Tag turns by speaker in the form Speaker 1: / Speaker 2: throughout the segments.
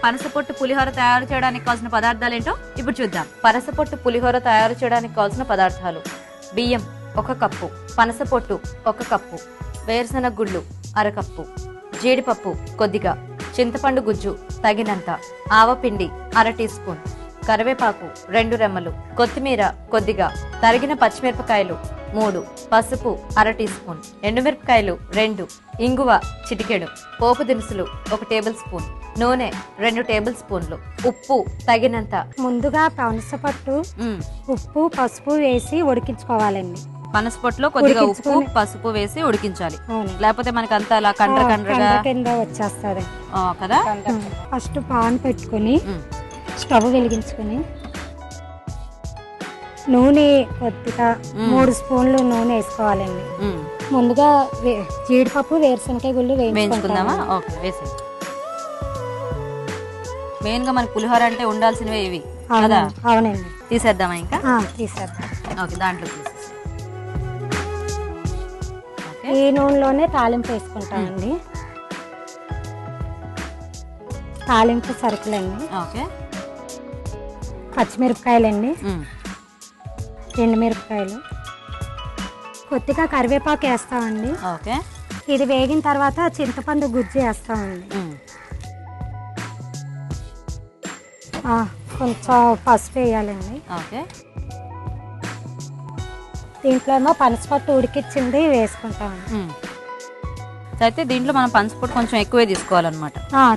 Speaker 1: పనసపొట్టు పులిహోర తయారు చేయడానికి కావాల్సిన పదార్థాలు ఏంటో ఇప్పుడు చూద్దాం. పనసపొట్టు పులిహోర తయారు చేయడానికి కావాల్సిన పదార్థాలు: బియ్యం 1 కప్పు, పనసపొట్టు 1 కప్పు, వేరుశనగ గుళ్ళు 1/2 కప్పు, జీడిపప్పు కొద్దిగా, చింతపండు గుజ్జు తగినంత, ఆవపిండి 1/2 టీ స్పూన్, కరివేపాకు 2 రెమ్మలు, కొత్తిమీర కొద్దిగా, తరిగిన పచ్చిమిరపకాయలు 3, పసుపు 1/2 టీ స్పూన్, ఎండుమిరపకాయలు 2, ఇంగువ చిటికెడు, పోపు దినుసులు 1 టేబుల్ స్పూన్, నూనె 2 టేబుల్ స్పూన్లు, ఉప్పు తగినంత.
Speaker 2: ముందుగా పనసపట్టు ఉప్పు పసుపు వేసి ఉడికించుకోవాలండి.
Speaker 1: పనసపొట్టులో కొద్దిగా ఉప్పు పసుపు వేసి ఉడికించాలి, లేకపోతే మనకి అంతా అలా కండ్ర
Speaker 2: కింద వచ్చేస్తుంది
Speaker 1: కదా.
Speaker 2: ఫస్ట్ పాన్ పెట్టుకుని స్టవ్ వెలిగించుకుని నూనె కొద్దిగా 3 స్పూన్లు నూనె వేసుకోవాలండి. ముందుగా జీడిపప్పు వేరుశనగకాయ గుళ్ళు
Speaker 1: వేయించుకుందామా? ఓకే, వేసే. మెయిన్ గా మనకి పులిహోర అంటే ఉండాల్సినవి ఇవి కదా.
Speaker 2: అవునండి.
Speaker 1: తీసేద్దామా? ఇంకా
Speaker 2: తీసేద్దాం.
Speaker 1: ఓకే, దాంట్లో
Speaker 2: ఈ నూనెలోనే తాలింపు వేసుకుంటామండి. తాలింపు సరుకులండి:
Speaker 1: ఓకే,
Speaker 2: పచ్చిమిరపకాయలండి, ఎండుమిరపకాయలు, కొద్దిగా కరివేపాకు వేస్తామండి.
Speaker 1: ఓకే,
Speaker 2: ఇది వేగిన తర్వాత చింతపండు గుజ్జు వేస్తామండి. కొంచెం పసుపు వేయాలండి.
Speaker 1: ఓకే,
Speaker 2: దీంట్లో పనసపట్టు ఉడికిచ్చింది వేసుకుంటామండి.
Speaker 1: అయితే దీంట్లో మనం పనసపొట్టు కొంచెం ఎక్కువే తీసుకోవాలన్నమాట.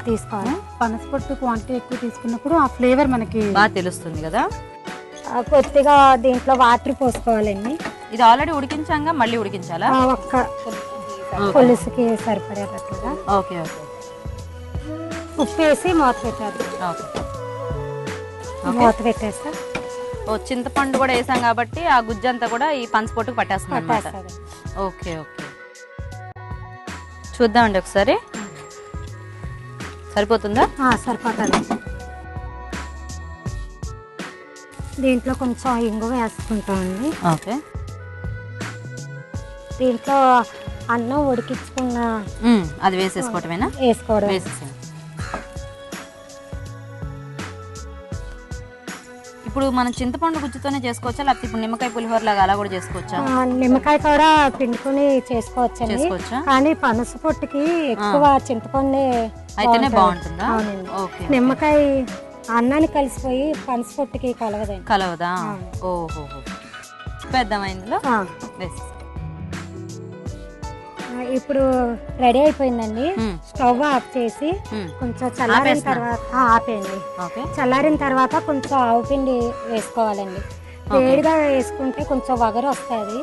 Speaker 2: తీసుకోవాలి. పనసపొట్టు క్వాంటిటీ ఎక్కువ తీసుకున్నప్పుడు ఆ ఫ్లేవర్ మనకి
Speaker 1: బాగా తెలుస్తుంది కదా.
Speaker 2: కొద్దిగా దీంట్లో వాటర్ పోసుకోవాలండి.
Speaker 1: ఇది ఆల్రెడీ ఉడికించాక మళ్ళీ ఉడికించాలా?
Speaker 2: ఒక్క పులుసుకి సరిపడేటట్లుగా.
Speaker 1: Okay okay.
Speaker 2: ఉప్పు వేసి మూత పెట్టాలి. మూత పెట్టేస్తా.
Speaker 1: చింతపండు కూడా వేసాం కాబట్టి ఆ గుజ్జంతా కూడా ఈ పనసపొట్టుకు పట్టేస్తుంది అన్నమాట. ఓకే ఓకే, చూద్దామండి ఒకసారి. సరిపోతుందా?
Speaker 2: సరిపోతుంది. దీంట్లో కొంచెం ఇంగువ వేసుకుంటామండి.
Speaker 1: ఓకే,
Speaker 2: దీంట్లో అన్నం ఉడికించుకున్న
Speaker 1: అది వేసేసుకోవటమేనా?
Speaker 2: వేసుకోవడం.
Speaker 1: వేసేసాను. ఇప్పుడు మనం చింతపండు గుజ్జుతోనే చేసుకోవచ్చా, లేకపోతే ఇప్పుడు నిమ్మకాయ పులిహోర లాగా అలా కూడా చేసుకోవచ్చా?
Speaker 2: నిమ్మకాయ కూడా పిండుకుని చేసుకోవచ్చండి, కానీ పనసపొట్టుకి ఎక్కువ చింతపండు
Speaker 1: అయితేనే బాగుంటుందా?
Speaker 2: నిమ్మకాయ అన్నానికి కలిసిపోయి పనసపొట్టుకి
Speaker 1: కలవదా? ఓహో, పెద్దమా ఇందులో?
Speaker 2: ఇప్పుడు రెడీ అయిపోయిందండి. స్టవ్ ఆఫ్ చేసి కొంచెం చల్లారిన తర్వాత ఆపేయండి. చల్లారిన తర్వాత కొంచెం ఆవు పిండి వేసుకోవాలండి. వేడిగా వేసుకుంటే కొంచెం వగరు వస్తుంది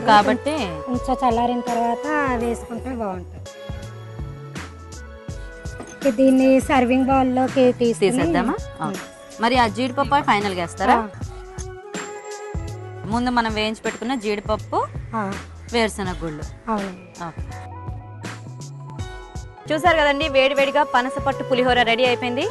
Speaker 1: కాబట్టి
Speaker 2: కొంచెం చల్లారిన తర్వాత వేసుకుంటే బాగుంటుంది. దీన్ని సర్వింగ్ బౌల్ లోకి
Speaker 1: తీసేద్దామా? మరి ఆ జీడిపప్పు ఫైనల్ గా వేస్తారా? ముందు మనం వేయించి పెట్టుకున్న జీడిపప్పు, వేరుశనగ గుళ్ళు. చూసారు కదండి, వేడివేడిగా పనసపట్టు పులిహోర రెడీ అయిపోయింది.